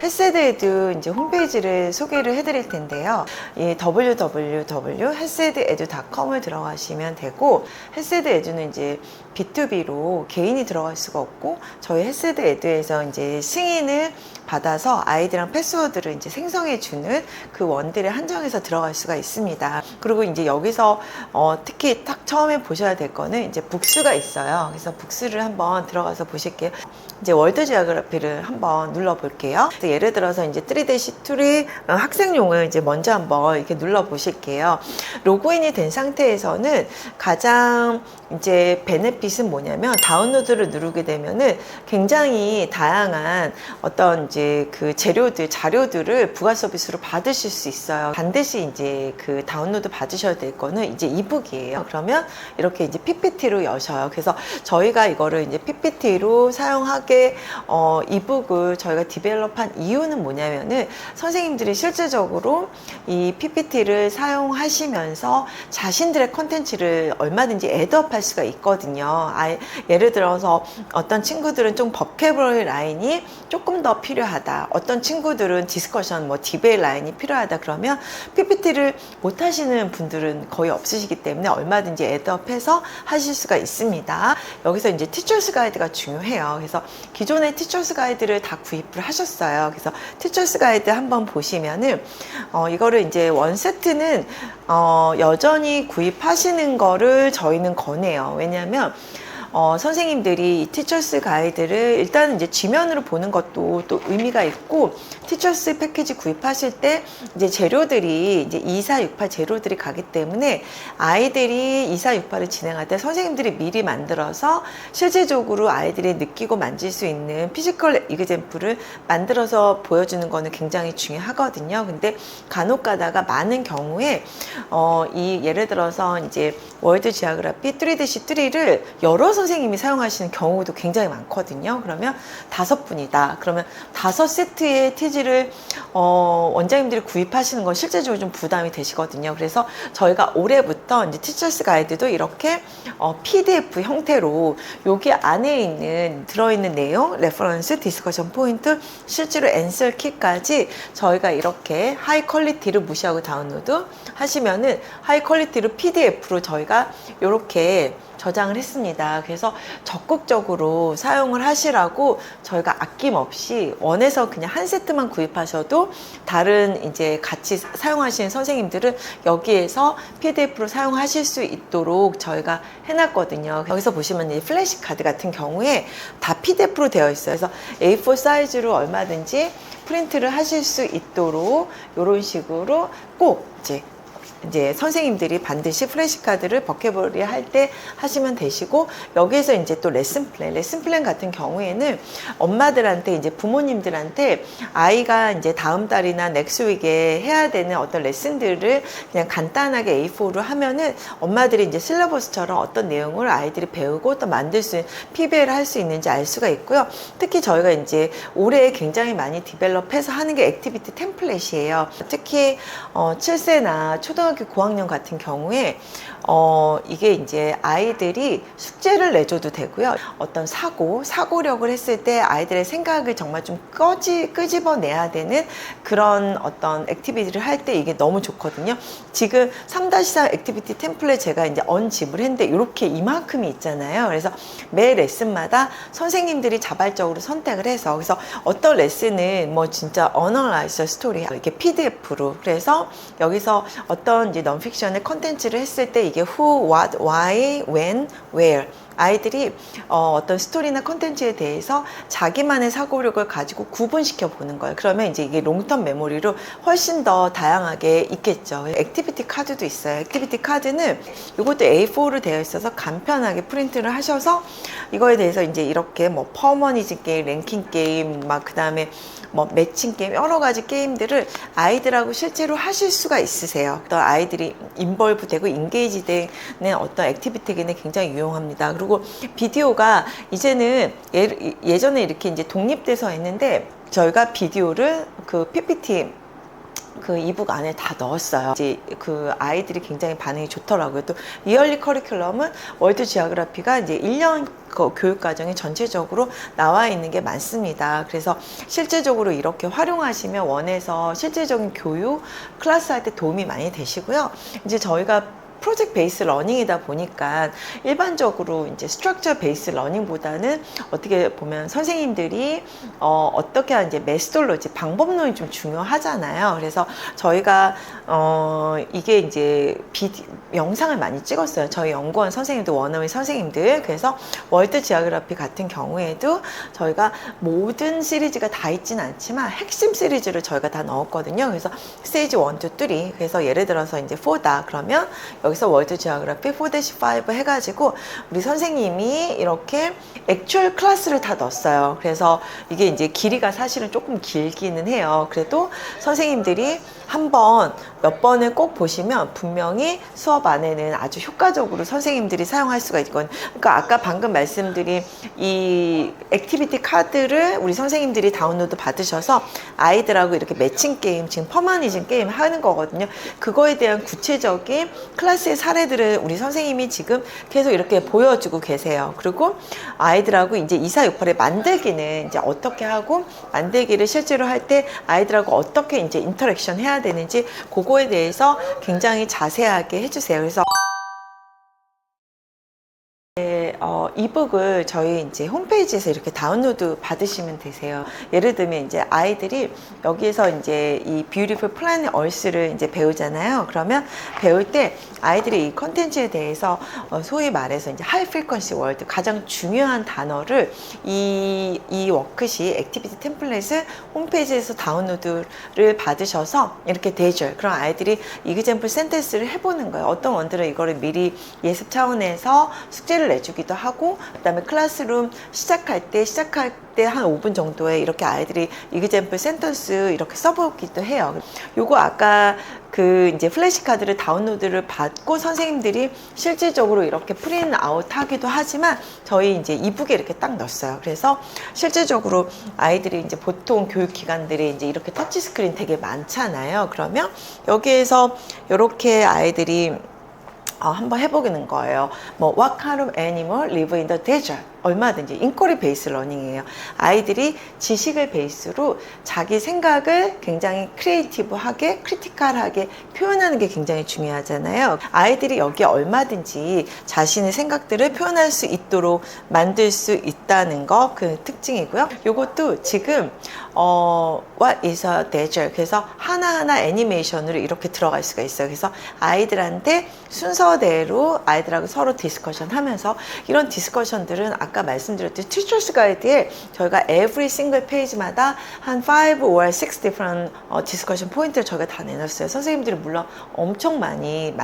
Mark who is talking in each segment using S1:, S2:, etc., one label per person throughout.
S1: 헬스에듀 이제 홈페이지를 소개를 해드릴 텐데요. 이 www.헬스에듀.com을 들어가시면 되고, 헬스에듀는 이제 B2B로 개인이 들어갈 수가 없고, 저희 헬스에듀에서 이제 승인을 받아서 아이디랑 패스워드를 이제 생성해 주는 그 원들을 한정해서 들어갈 수가 있습니다. 그리고 이제 여기서 특히 딱 처음에 보셔야 될 거는 이제 북스가 있어요. 그래서 북스를 한번 들어가서 보실게요. 이제 월드 지오그래피를 한번 눌러 볼게요. 예를 들어서 이제 3-2 학생용을 이제 먼저 한번 이렇게 눌러 보실게요. 로그인이 된 상태에서는 가장 이제 베네핏은 뭐냐면, 다운로드를 누르게 되면은 굉장히 다양한 어떤 이제 그 자료들을 부가 서비스로 받으실 수 있어요. 반드시 이제 그 다운로드 받으셔야 될 거는 이제 이북이에요. 그러면 이렇게 이제 PPT로 여셔요. 그래서 저희가 이거를 이제 PPT로 사용하게 이북을 저희가 디벨롭한 이유는 뭐냐면은, 선생님들이 실질적으로 이 PPT를 사용하시면서 자신들의 컨텐츠를 얼마든지 애드업 할 수가 있거든요. 예를 들어서 어떤 친구들은 좀 버케블러리 라인이 조금 더 필요하다, 어떤 친구들은 디스커션 디베이 라인이 필요하다, 그러면 PPT를 못 하시는 분들은 거의 없으시기 때문에 얼마든지 애드업해서 하실 수가 있습니다. 여기서 이제 티처스 가이드가 중요해요. 그래서 기존의 티처스 가이드를 다 구입을 하셨어요. 그래서 티처스 가이드 한번 보시면은 이거를 이제 원 세트는 여전히 구입하시는 거를 저희는 권해요. 왜냐하면 선생님들이 이 티처스 가이드를 일단 이제 지면으로 보는 것도 또 의미가 있고, 티처스 패키지 구입하실 때 이제 재료들이 이제 2468 재료들이 가기 때문에, 아이들이 2468을 진행할 때 선생님들이 미리 만들어서 실질적으로 아이들이 느끼고 만질 수 있는 피지컬 이그젬플을 만들어서 보여주는 거는 굉장히 중요하거든요. 근데 간혹 가다가 많은 경우에 예를 들어서 이제 월드 지오그래피 3-3를 여러 선생님이 사용하시는 경우도 굉장히 많거든요. 그러면 5분이다. 그러면 5세트의 티지를 원장님들이 구입하시는 건 실제적으로 좀 부담이 되시거든요. 그래서 저희가 올해부터 이제 티처스 가이드도 이렇게 PDF 형태로 여기 안에 들어있는 내용, 레퍼런스, 디스커션 포인트, 실제로 앤서 키까지 저희가 이렇게 하이 퀄리티를 무시하고 다운로드 하시면은 하이 퀄리티로 PDF로 저희가 이렇게 저장을 했습니다. 그래서 적극적으로 사용을 하시라고 저희가 아낌없이, 원해서 그냥 한 세트만 구입하셔도 다른 이제 같이 사용하시는 선생님들은 여기에서 PDF로 사용하실 수 있도록 저희가 해놨거든요. 여기서 보시면 이 플래시 카드 같은 경우에 다 PDF로 되어 있어요. 그래서 A4 사이즈로 얼마든지 프린트를 하실 수 있도록 이런 식으로 꼭 이제 선생님들이 반드시 플래시카드를 버케버리 할 때 하시면 되시고, 여기에서 이제 또 레슨 플랜 같은 경우에는 엄마들한테, 이제 부모님들한테 아이가 이제 다음 달이나 넥스 위크에 해야 되는 어떤 레슨들을 그냥 간단하게 A4로 하면은 엄마들이 이제 실러버스처럼 어떤 내용을 아이들이 배우고 또 만들 수 있는 PBL을 할 수 있는지 알 수가 있고요. 특히 저희가 이제 올해 굉장히 많이 디벨롭해서 하는 게 액티비티 템플릿이에요. 특히 7세나 초등학교 고학년 같은 경우에 이게 이제 아이들이 숙제를 내줘도 되고요. 어떤 사고력을 했을 때 아이들의 생각을 정말 좀 끄집어내야 되는 그런 어떤 액티비티를 할 때 이게 너무 좋거든요. 지금 3-4 액티비티 템플릿 제가 이제 언집을 했는데 이렇게 이만큼이 있잖아요. 그래서 매 레슨마다 선생님들이 자발적으로 선택을 해서, 그래서 어떤 레슨은 진짜 어널라이즈 스토리 이렇게 PDF로, 그래서 여기서 어떤 이제 넌픽션의 컨텐츠를 했을 때 이게 who, what, why, when, where, 아이들이 어떤 스토리나 컨텐츠에 대해서 자기만의 사고력을 가지고 구분시켜 보는 거예요. 그러면 이제 이게 롱텀 메모리로 훨씬 더 다양하게 있겠죠. 액티비티 카드도 있어요. 액티비티 카드는 이것도 A4로 되어 있어서 간편하게 프린트를 하셔서 이거에 대해서 이제 이렇게 퍼머니즈 게임, 랭킹 게임, 그 다음에 매칭 게임, 여러 가지 게임들을 아이들하고 실제로 하실 수가 있으세요. 또 아이들이 인볼브 되고 인게이지 되는 어떤 액티비티는 굉장히 유용합니다. 그리고 비디오가 이제는 예전에 이렇게 이제 독립돼서 했는데, 저희가 비디오를 그 PPT 그 이북 안에 다 넣었어요. 이제 그 아이들이 굉장히 반응이 좋더라고요. 또 이얼리 커리큘럼은 월드 지오그래피가 이제 1년 교육 과정이 전체적으로 나와 있는 게 많습니다. 그래서 실제적으로 이렇게 활용하시면 원에서 실제적인 교육 클래스 할 때 도움이 많이 되시고요. 이제 저희가 프로젝트 베이스 러닝이다 보니까 일반적으로 이제 스트럭처 베이스 러닝보다는 어떻게 보면 선생님들이 어떻게 이제 메소돌로지 방법론이 좀 중요하잖아요. 그래서 저희가 이게 이제 영상을 많이 찍었어요. 저희 연구원 선생님들, 원어민 선생님들. 그래서 월드 지오그래피 같은 경우에도 저희가 모든 시리즈가 다 있진 않지만 핵심 시리즈를 저희가 다 넣었거든요. 그래서 스테이지 1, 2, 3. 그래서 예를 들어서 이제 4다 그러면 여기서 월드 지오그래피 4-5 해가지고 우리 선생님이 이렇게 액츄얼 클래스를 다 넣었어요. 그래서 이게 이제 길이가 사실은 조금 길기는 해요. 그래도 선생님들이 한번 몇 번을 꼭 보시면 분명히 수업 안에는 아주 효과적으로 선생님들이 사용할 수가 있거든요. 그러니까 아까 방금 말씀드린 이 액티비티 카드를 우리 선생님들이 다운로드 받으셔서 아이들하고 이렇게 매칭 게임, 지금 퍼머니즘 게임 하는 거거든요. 그거에 대한 구체적인 클래스의 사례들을 우리 선생님이 지금 계속 이렇게 보여주고 계세요. 그리고 아이들하고 이제 2468의 만들기는 이제 어떻게 하고 만들기를 실제로 할 때 아이들하고 어떻게 이제 인터랙션 해야 되는지 그거에 대해서 굉장히 자세하게 해주세요. 그래서 이북을 저희 이제 홈페이지에서 이렇게 다운로드 받으시면 되세요. 예를 들면 이제 아이들이 여기에서 이제 이 뷰티풀 플래닛 얼스를 이제 배우잖아요. 그러면 배울 때 아이들이 이 컨텐츠에 대해서 소위 말해서 이제 하이 프리퀀시 월드 가장 중요한 단어를 이 워크시 액티비티 템플릿을 홈페이지에서 다운로드를 받으셔서 이렇게 되죠. 그럼 아이들이 이그젬플 센텐스를 해보는 거예요. 어떤 원들은 이거를 미리 예습 차원에서 숙제를 내주기도 하고, 그 다음에 클래스룸 시작할 때 한 5분 정도에 이렇게 아이들이 이그젬플 센텐스 이렇게 써보기도 해요. 요거 아까 그 이제 플래시카드를 다운로드를 받고 선생님들이 실질적으로 이렇게 프린트 아웃 하기도 하지만 저희 이제 이북에 이렇게 딱 넣었어요. 그래서 실질적으로 아이들이 이제 보통 교육 기관들이 이제 이렇게 터치 스크린 되게 많잖아요. 그러면 여기에서 이렇게 아이들이 한번 해보는 거예요. 뭐 What kind of animal live in the desert? 얼마든지 인quiry 베이스 러닝이에요. 아이들이 지식을 베이스로 자기 생각을 굉장히 크리에이티브하게, 크리티컬하게 표현하는 게 굉장히 중요하잖아요. 아이들이 여기에 얼마든지 자신의 생각들을 표현할 수 있도록 만들 수 있다는 거, 그 특징이고요. 요것도 지금 What is a desert? 그래서 하나하나 애니메이션으로 이렇게 들어갈 수가 있어요. 그래서 아이들한테 순서대로 아이들하고 서로 디스커션 하면서, 이런 디스커션들은 아까 말씀드렸듯이 티처스 가이드에 저희가 every single 페이지마다 한 5 or 6 different 디스커션 포인트를 저희가 다 내놨어요. 선생님들이 물론 엄청 많이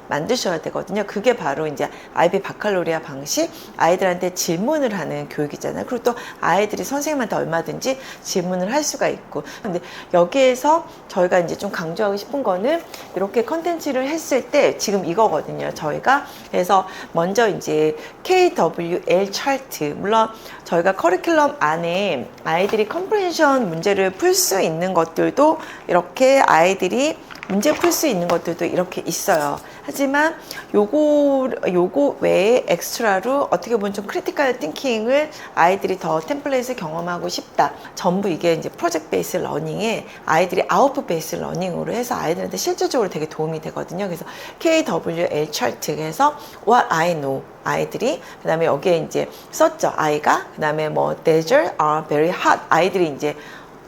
S1: 만드셔야 되거든요. 그게 바로 이제 IB 바칼로리아 방식, 아이들한테 질문을 하는 교육이잖아요. 그리고 또 아이들이 선생님한테 얼마든지 질문을 할 수가 있고. 근데 여기에서 저희가 이제 좀 강조하고 싶은 거는 이렇게 컨텐츠를 했을 때 지금 이거거든요. 저희가 그래서 먼저 이제 KWL 차트, 물론 저희가 커리큘럼 안에 아이들이 컴프레hen션 문제를 풀 수 있는 것들도 이렇게 아이들이 문제 풀 수 있는 것들도 이렇게 있어요. 하지만 요거 외에 엑스트라로 어떻게 보면 좀 크리티컬 띵킹을 아이들이 더 템플릿을 경험하고 싶다. 전부 이게 이제 프로젝트 베이스 러닝에 아이들이 아웃풋 베이스 러닝으로 해서 아이들한테 실질적으로 되게 도움이 되거든요. 그래서 KWL 차트에서 What I know, 아이들이, 그 다음에 여기에 이제 썼죠. 아이가, 그 다음에 뭐 desert are very hot, 아이들이 이제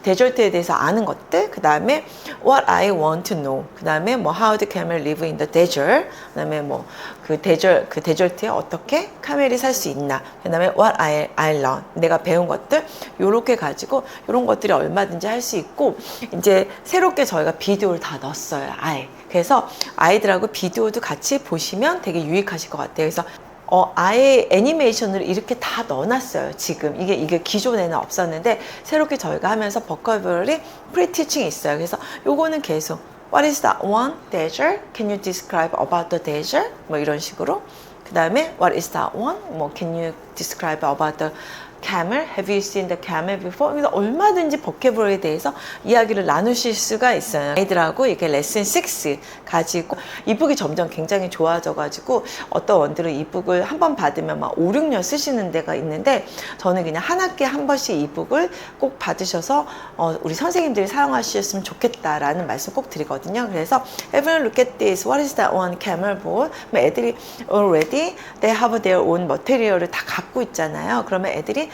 S1: 데절트에 대해서 아는 것들, 그 다음에 what I want to know, 그 다음에 뭐 how the camel live in the desert, 그 다음에 뭐 그 데절트에 어떻게 카멜이 살 수 있나, 그 다음에 what I learn, 내가 배운 것들, 요렇게 가지고 요런 것들이 얼마든지 할 수 있고, 이제 새롭게 저희가 비디오를 다 넣었어요. 아예. 그래서 아이들하고 비디오도 같이 보시면 되게 유익하실 것 같아요. 그래서 아예 애니메이션을 이렇게 다 넣어놨어요. 지금 이게 기존에는 없었는데 새롭게 저희가 하면서 버커블리 프리티칭이 있어요. 그래서 요거는 계속 What is that one desert? Can you describe about the desert? 뭐 이런 식으로. 그 다음에 What is that one? 뭐 Can you describe about the camel? Have you seen the camel before? 그래서 얼마든지 보케블러에 대해서 이야기를 나누실 수가 있어요. 아이들하고 이렇게 레슨 6 가지고 이북이 점점 굉장히 좋아져가지고 어떤 원들은 이북을 한 번 받으면 막 5, 6년 쓰시는 데가 있는데 저는 그냥 한 학기에 한 번씩 이북을 꼭 받으셔서 우리 선생님들이 사용하셨으면 좋겠다라는 말씀 꼭 드리거든요. 그래서 everyone look at this. What is that one camel board? 애들이 already they have their own material을 다 갖고 있잖아요. 그러면 애들이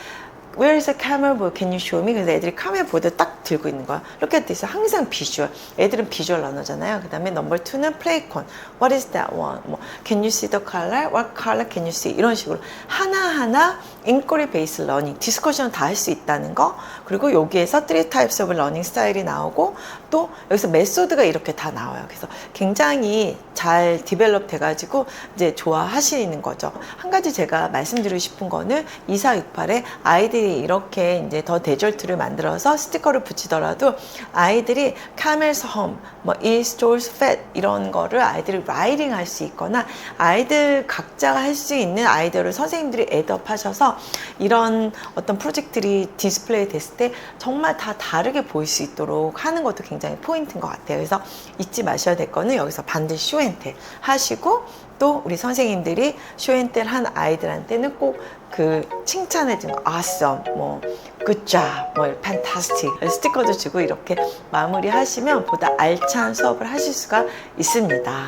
S1: Where is the camel board? Can you show me? 그래서 애들이 카멜 보드 딱 들고 있는 거야. Look at this. 항상 비주얼. 애들은 비주얼 러너잖아요. 그 다음에 넘버 2는 플레이콘. What is that one? 뭐, Can you see the color? What color can you see? 이런 식으로 하나하나 인quiry based learning, 디스커션 다 할 수 있다는 거. 그리고 여기에서 3 types of learning 스타일이 나오고 또 여기서 메소드가 이렇게 다 나와요. 그래서 굉장히 잘 디벨롭 돼가지고 이제 좋아하시는 거죠. 한 가지 제가 말씀드리고 싶은 거는 2468에 아이들이 이렇게 이제 더 데절트를 만들어서 스티커를 붙이더라도 아이들이 Camel's Home, 뭐 It Stores Fat 이런 거를 아이들이 라이팅 할 수 있거나 아이들 각자가 할 수 있는 아이디어를 선생님들이 애드업 하셔서 이런 어떤 프로젝트들이 디스플레이 됐을 때 정말 다 다르게 보일 수 있도록 하는 것도 굉장히 포인트인 것 같아요. 그래서 잊지 마셔야 될 거는 여기서 반드시 쇼앤텔 하시고 또 우리 선생님들이 쇼앤텔 한 아이들한테는 꼭 그 칭찬해 주는 거 awesome, 뭐 good job, 뭐 fantastic 스티커도 주고 이렇게 마무리 하시면 보다 알찬 수업을 하실 수가 있습니다.